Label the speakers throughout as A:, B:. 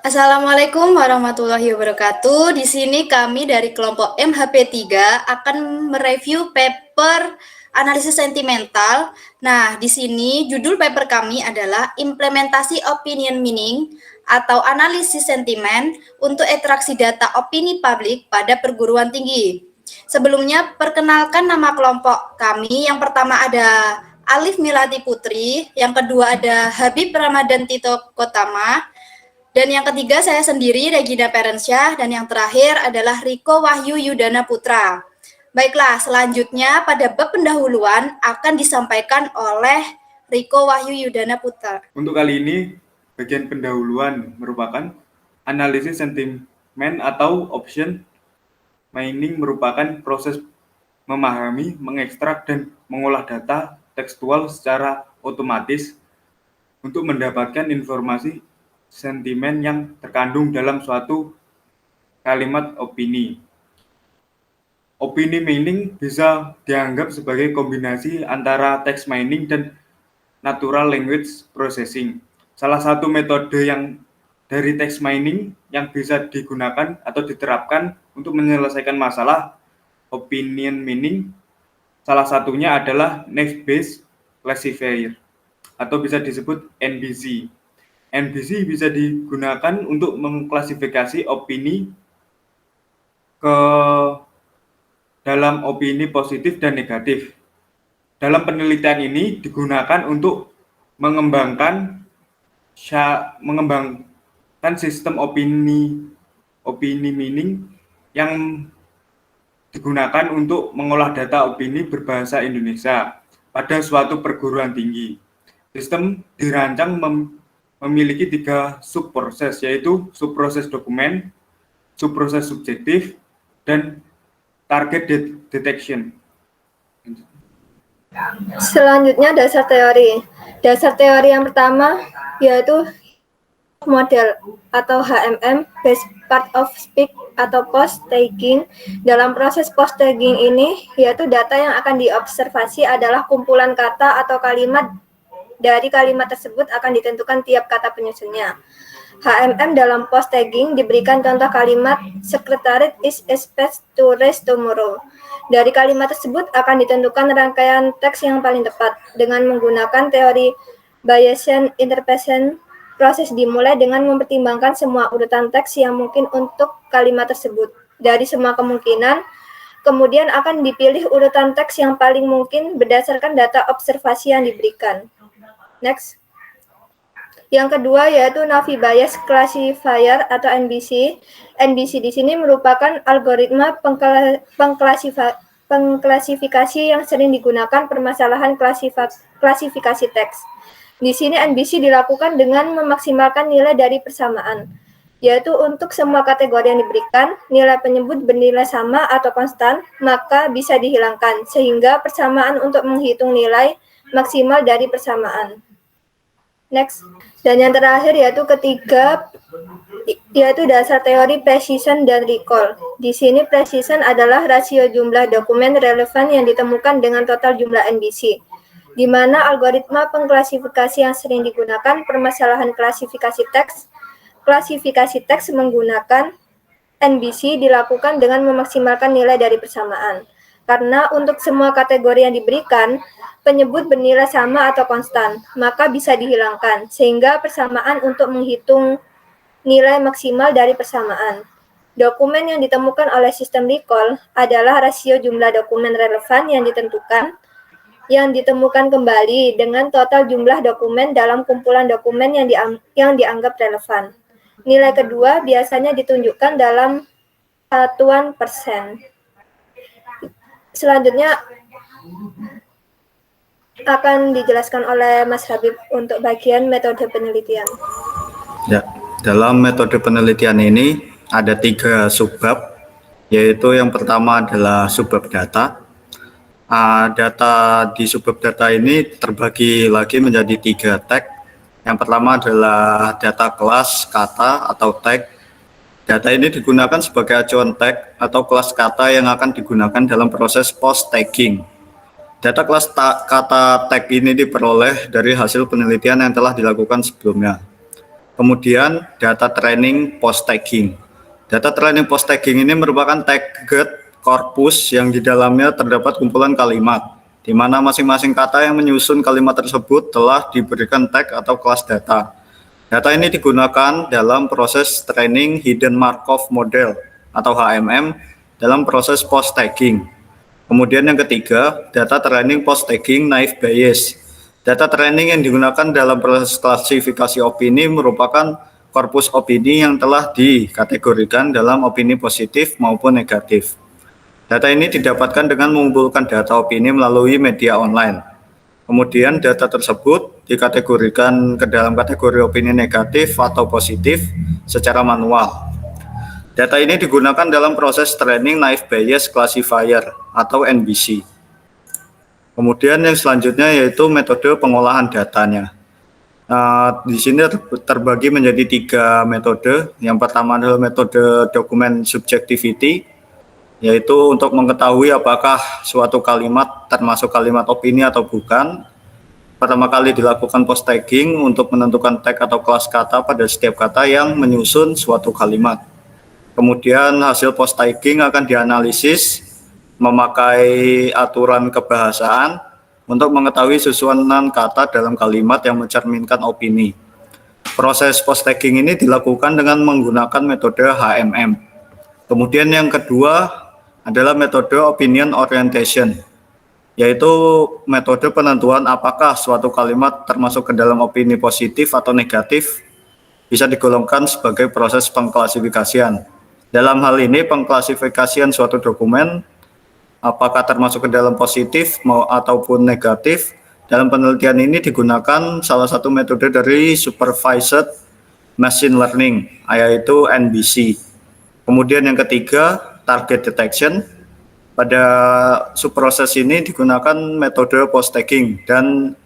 A: Assalamualaikum warahmatullahi wabarakatuh. Di sini kami dari kelompok MHP3 akan mereview paper analisis sentimental. Nah, di sini judul paper kami adalah implementasi opinion meaning atau analisis sentimen untuk ekstraksi data opini publik pada perguruan tinggi. Sebelumnya, perkenalkan nama kelompok kami. Yang pertama ada Alif Milati Putri, yang kedua ada Habib Ramadan Tito Kotama, dan yang ketiga saya sendiri, Regina Perensyah, dan yang terakhir adalah Riko Wahyu Yudana Putra. Baiklah, selanjutnya pada bab pendahuluan akan disampaikan oleh Riko Wahyu Yudana Putra.
B: Untuk kali ini, bagian pendahuluan merupakan analisis sentimen atau option mining merupakan proses memahami, mengekstrak, dan mengolah data tekstual secara otomatis untuk mendapatkan informasi sentimen yang terkandung dalam suatu kalimat opini. Opini mining bisa dianggap sebagai kombinasi antara text mining dan natural language processing. Salah satu metode yang dari text mining yang bisa digunakan atau diterapkan untuk menyelesaikan masalah opinion mining, salah satunya adalah Naive Bayes Classifier atau bisa disebut NBC. NBC bisa digunakan untuk mengklasifikasi opini ke dalam opini positif dan negatif. Dalam penelitian ini digunakan untuk mengembangkan sistem opini meaning yang digunakan untuk mengolah data opini berbahasa Indonesia pada suatu perguruan tinggi. Sistem dirancang memiliki 3 subproses, yaitu subproses dokumen, subproses subjektif, dan target detection.
C: Selanjutnya dasar teori. Dasar teori yang pertama yaitu model atau HMM, best part of speech atau post tagging. Dalam proses post tagging ini yaitu data yang akan diobservasi adalah kumpulan kata atau kalimat. Dari kalimat tersebut akan ditentukan tiap kata penyusunnya. HMM dalam post tagging diberikan contoh kalimat Secretariat is expected to raise tomorrow. Dari kalimat tersebut akan ditentukan rangkaian teks yang paling tepat. Dengan menggunakan teori Bayesian interpretation, proses dimulai dengan mempertimbangkan semua urutan teks yang mungkin untuk kalimat tersebut. Dari semua kemungkinan, kemudian akan dipilih urutan teks yang paling mungkin berdasarkan data observasi yang diberikan. Next. Yang kedua yaitu Naive Bayes Classifier atau NBC. NBC di sini merupakan algoritma pengklasifikasi yang sering digunakan permasalahan klasifikasi teks. Di sini NBC dilakukan dengan memaksimalkan nilai dari persamaan, yaitu untuk semua kategori yang diberikan, nilai penyebut bernilai sama atau konstan, maka bisa dihilangkan, sehingga persamaan untuk menghitung nilai maksimal dari persamaan. Next. Dan yang terakhir yaitu ketiga, yaitu dasar teori precision dan recall. Di sini precision adalah rasio jumlah dokumen relevan yang ditemukan dengan total jumlah NBC, di mana algoritma pengklasifikasi yang sering digunakan permasalahan klasifikasi teks. Klasifikasi teks menggunakan NBC dilakukan dengan memaksimalkan nilai dari persamaan. Karena untuk semua kategori yang diberikan, penyebut bernilai sama atau konstan, maka bisa dihilangkan, sehingga persamaan untuk menghitung nilai maksimal dari persamaan. Dokumen yang ditemukan oleh sistem recall adalah rasio jumlah dokumen relevan yang ditemukan kembali dengan total jumlah dokumen dalam kumpulan dokumen yang dianggap relevan. Nilai kedua biasanya ditunjukkan dalam satuan persen. Selanjutnya akan dijelaskan oleh Mas Habib untuk bagian metode penelitian.
D: Ya, dalam metode penelitian ini ada 3 subbab, yaitu yang pertama adalah subbab data. Data di subbab data ini terbagi lagi menjadi 3 tag. Yang pertama adalah data kelas kata atau tag. Data ini digunakan sebagai acuan tag atau kelas kata yang akan digunakan dalam proses post tagging. Data kelas kata tag ini diperoleh dari hasil penelitian yang telah dilakukan sebelumnya. Kemudian data training post tagging. Data training post tagging ini merupakan tagged korpus yang di dalamnya terdapat kumpulan kalimat, di mana masing-masing kata yang menyusun kalimat tersebut telah diberikan tag atau kelas data. Data ini digunakan dalam proses training hidden Markov model atau HMM dalam proses post tagging. Kemudian yang ketiga, data training post tagging naive Bayes. Data training yang digunakan dalam proses klasifikasi opini merupakan korpus opini yang telah dikategorikan dalam opini positif maupun negatif. Data ini didapatkan dengan mengumpulkan data opini melalui media online. Kemudian data tersebut dikategorikan ke dalam kategori opini negatif atau positif secara manual. Data ini digunakan dalam proses training naive Bayes classifier atau NBC. Kemudian yang selanjutnya yaitu metode pengolahan datanya. Di sini terbagi menjadi 3 metode. Yang pertama adalah metode document subjectivity, yaitu untuk mengetahui apakah suatu kalimat termasuk kalimat opini atau bukan. Pertama kali dilakukan post tagging untuk menentukan tag atau kelas kata pada setiap kata yang menyusun suatu kalimat. Kemudian hasil post tagging akan dianalisis memakai aturan kebahasaan untuk mengetahui susunan kata dalam kalimat yang mencerminkan opini. Proses post tagging ini dilakukan dengan menggunakan metode HMM. Kemudian yang kedua adalah metode opinion orientation, yaitu metode penentuan apakah suatu kalimat termasuk ke dalam opini positif atau negatif bisa digolongkan sebagai proses pengklasifikasian. Dalam hal ini pengklasifikasian suatu dokumen apakah termasuk ke dalam positif ataupun negatif. Dalam penelitian ini digunakan salah satu metode dari supervised machine learning, yaitu NBC. Kemudian yang ketiga, target detection. Pada subproses ini digunakan metode post tagging dan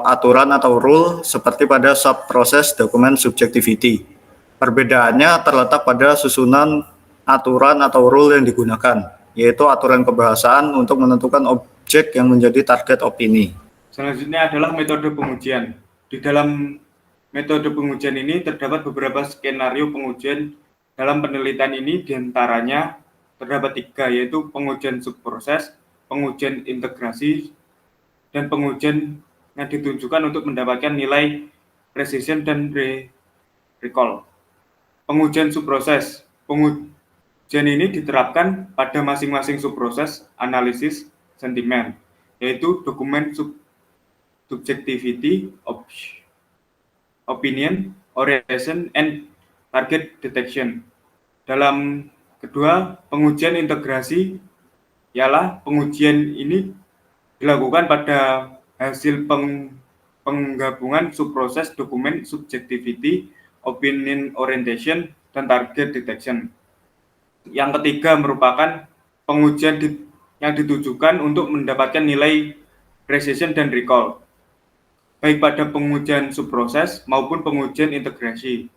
D: aturan atau rule seperti pada subproses document subjectivity. Perbedaannya terletak pada susunan aturan atau rule yang digunakan, yaitu aturan kebahasaan untuk menentukan objek yang menjadi target opini.
B: Selanjutnya adalah metode pengujian. Di dalam metode pengujian ini terdapat beberapa skenario pengujian. Dalam penelitian ini diantaranya terdapat 3, yaitu pengujian subproses, pengujian integrasi, dan pengujian yang ditunjukkan untuk mendapatkan nilai precision dan recall. Pengujian subproses. Ujian ini diterapkan pada masing-masing subproses analisis sentimen, yaitu dokumen subjectivity, opinion, orientation, and target detection. Dalam kedua, pengujian integrasi ialah pengujian ini dilakukan pada hasil penggabungan subproses dokumen subjectivity, opinion orientation, dan target detection. Yang ketiga merupakan pengujian yang ditujukan untuk mendapatkan nilai precision dan recall, baik pada pengujian subproses maupun pengujian integrasi.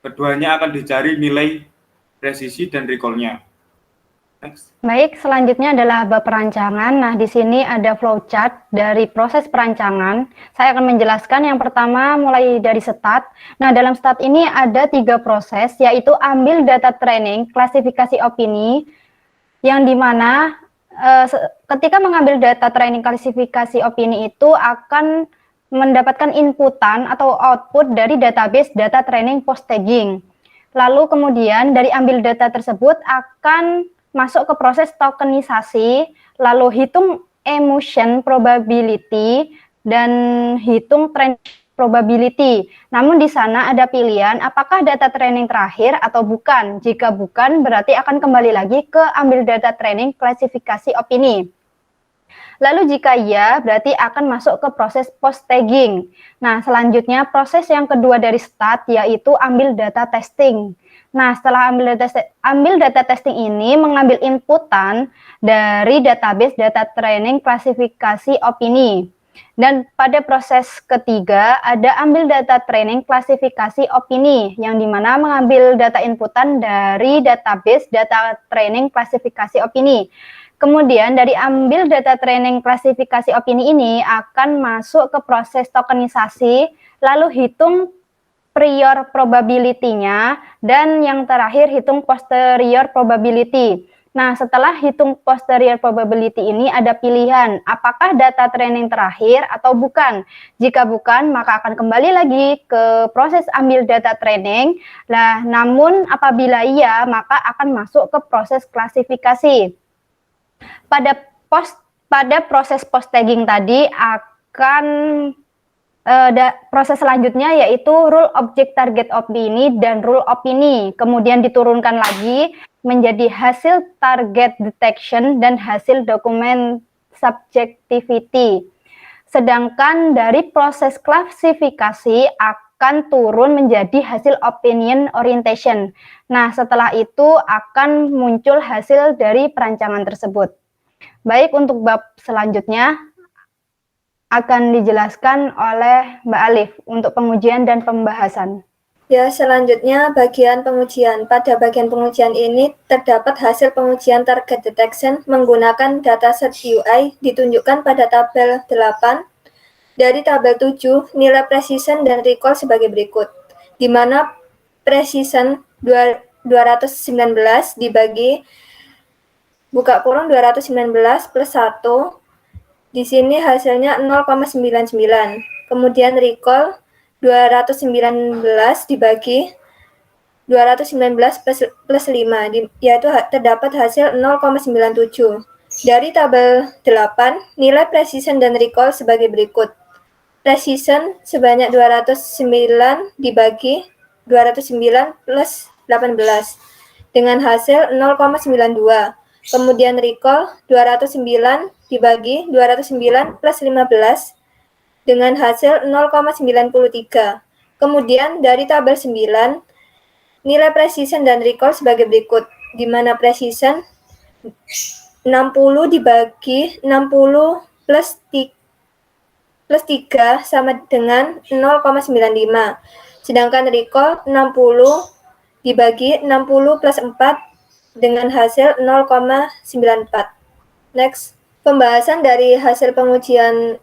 B: Keduanya akan dicari nilai presisi dan recall-nya. Next.
E: Baik, selanjutnya adalah bab perancangan. Nah, di sini ada flowchart dari proses perancangan. Saya akan menjelaskan yang pertama mulai dari start. Nah, dalam start ini ada 3 proses, yaitu ambil data training, klasifikasi opini, yang dimana ketika mengambil data training klasifikasi opini itu akan mendapatkan inputan atau output dari database data training post tagging. Lalu kemudian dari ambil data tersebut akan masuk ke proses tokenisasi, lalu hitung emission probability dan hitung trend probability. Namun di sana ada pilihan apakah data training terakhir atau bukan. Jika bukan, berarti akan kembali lagi ke ambil data training klasifikasi opini. Lalu jika iya, berarti akan masuk ke proses post tagging. Nah, selanjutnya proses yang kedua dari start yaitu ambil data testing. Nah, setelah ambil data testing ini mengambil inputan dari database data training klasifikasi opini. Dan pada proses ketiga ada ambil data training klasifikasi opini yang dimana mengambil data inputan dari database data training klasifikasi opini. Kemudian dari ambil data training klasifikasi opini ini akan masuk ke proses tokenisasi, lalu hitung prior probability-nya, dan yang terakhir hitung posterior probability. Nah, setelah hitung posterior probability ini ada pilihan, apakah data training terakhir atau bukan. Jika bukan, maka akan kembali lagi ke proses ambil data training. Nah, namun apabila iya, maka akan masuk ke proses klasifikasi. Pada proses post tagging tadi akan proses selanjutnya yaitu rule object target opini dan rule opini, kemudian diturunkan lagi menjadi hasil target detection dan hasil dokumen subjectivity. Sedangkan dari proses klasifikasi akan turun menjadi hasil opinion orientation. Nah, setelah itu akan muncul hasil dari perancangan tersebut. Baik, untuk bab selanjutnya akan dijelaskan oleh Mbak Alif untuk pengujian dan pembahasan.
C: Ya, selanjutnya bagian pengujian. Pada bagian pengujian ini terdapat hasil pengujian target detection menggunakan dataset UI ditunjukkan pada tabel 8. Dari tabel 7, nilai precision dan recall sebagai berikut, di mana precision 219 dibagi buka kurung 219 plus 1, di sini hasilnya 0,99. Kemudian recall 219 dibagi 219 plus 5, yaitu terdapat hasil 0,97. Dari tabel 8, nilai precision dan recall sebagai berikut. Precision sebanyak 209 dibagi 209 plus 18 dengan hasil 0,92. Kemudian recall 209 dibagi 209 plus 15 dengan hasil 0,93. Kemudian dari tabel 9, nilai precision dan recall sebagai berikut, di mana precision 60 dibagi 60 plus 3 sama dengan 0,95. Sedangkan recall 60 dibagi 60 plus 4 dengan hasil 0,94. Next, pembahasan dari hasil pengujian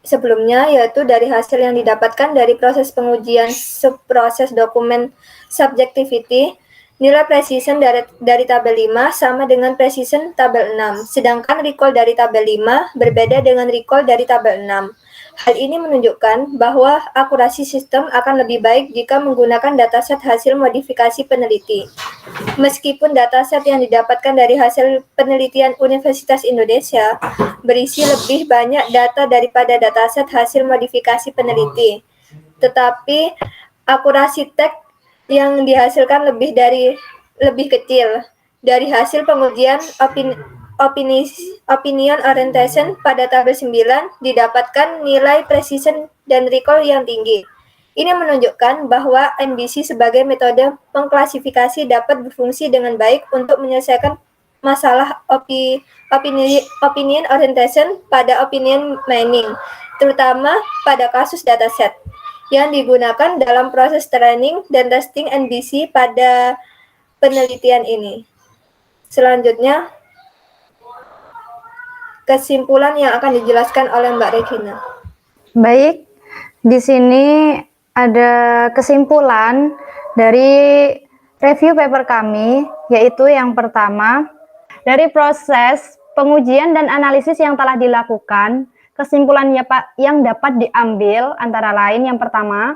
C: sebelumnya, yaitu dari hasil yang didapatkan dari proses pengujian subproses dokumen subjectivity, nilai precision dari tabel 5 sama dengan precision tabel 6, sedangkan recall dari tabel 5 berbeda dengan recall dari tabel 6. Hal ini menunjukkan bahwa akurasi sistem akan lebih baik jika menggunakan dataset hasil modifikasi peneliti. Meskipun dataset yang didapatkan dari hasil penelitian Universitas Indonesia berisi lebih banyak data daripada dataset hasil modifikasi peneliti, tetapi akurasi teks yang dihasilkan lebih kecil. Dari hasil pengujian opinion orientation pada tabel 9 didapatkan nilai precision dan recall yang tinggi. Ini menunjukkan bahwa NBC sebagai metode pengklasifikasi dapat berfungsi dengan baik untuk menyelesaikan masalah opinion orientation pada opinion mining, terutama pada kasus dataset yang digunakan dalam proses training dan testing NBC pada penelitian ini. Selanjutnya, kesimpulan yang akan dijelaskan oleh Mbak Regina.
E: Baik, di sini ada kesimpulan dari review paper kami, yaitu yang pertama, dari proses pengujian dan analisis yang telah dilakukan, kesimpulannya yang dapat diambil antara lain yang pertama,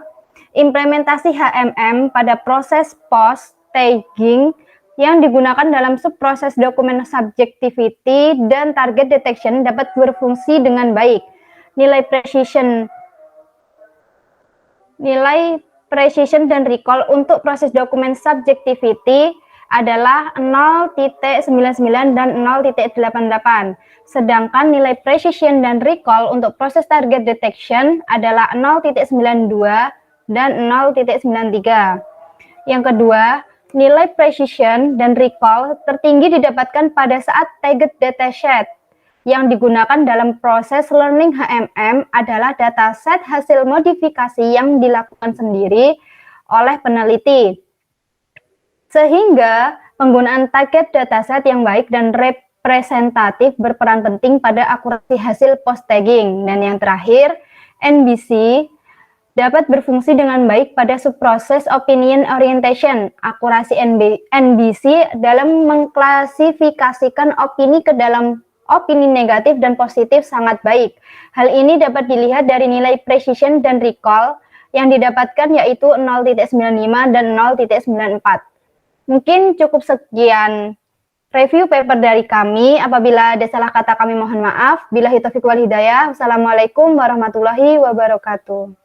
E: implementasi HMM pada proses post tagging yang digunakan dalam subproses dokumen subjectivity dan target detection dapat berfungsi dengan baik. Nilai precision dan recall untuk proses dokumen subjectivity adalah 0.99 dan 0.88. Sedangkan nilai precision dan recall untuk proses target detection adalah 0.92 dan 0.93. Yang kedua, nilai precision dan recall tertinggi didapatkan pada saat target dataset yang digunakan dalam proses learning HMM adalah dataset hasil modifikasi yang dilakukan sendiri oleh peneliti. Sehingga penggunaan target dataset yang baik dan representatif berperan penting pada akurasi hasil post tagging. Dan yang terakhir, NBC dapat berfungsi dengan baik pada subproses opinion orientation, akurasi NBC dalam mengklasifikasikan opini ke dalam opini negatif dan positif sangat baik. Hal ini dapat dilihat dari nilai precision dan recall yang didapatkan yaitu 0.95 dan 0.94. Mungkin cukup sekian review paper dari kami. Apabila ada salah kata kami mohon maaf. Billahi taufiq wal hidayah. Wassalamualaikum warahmatullahi wabarakatuh.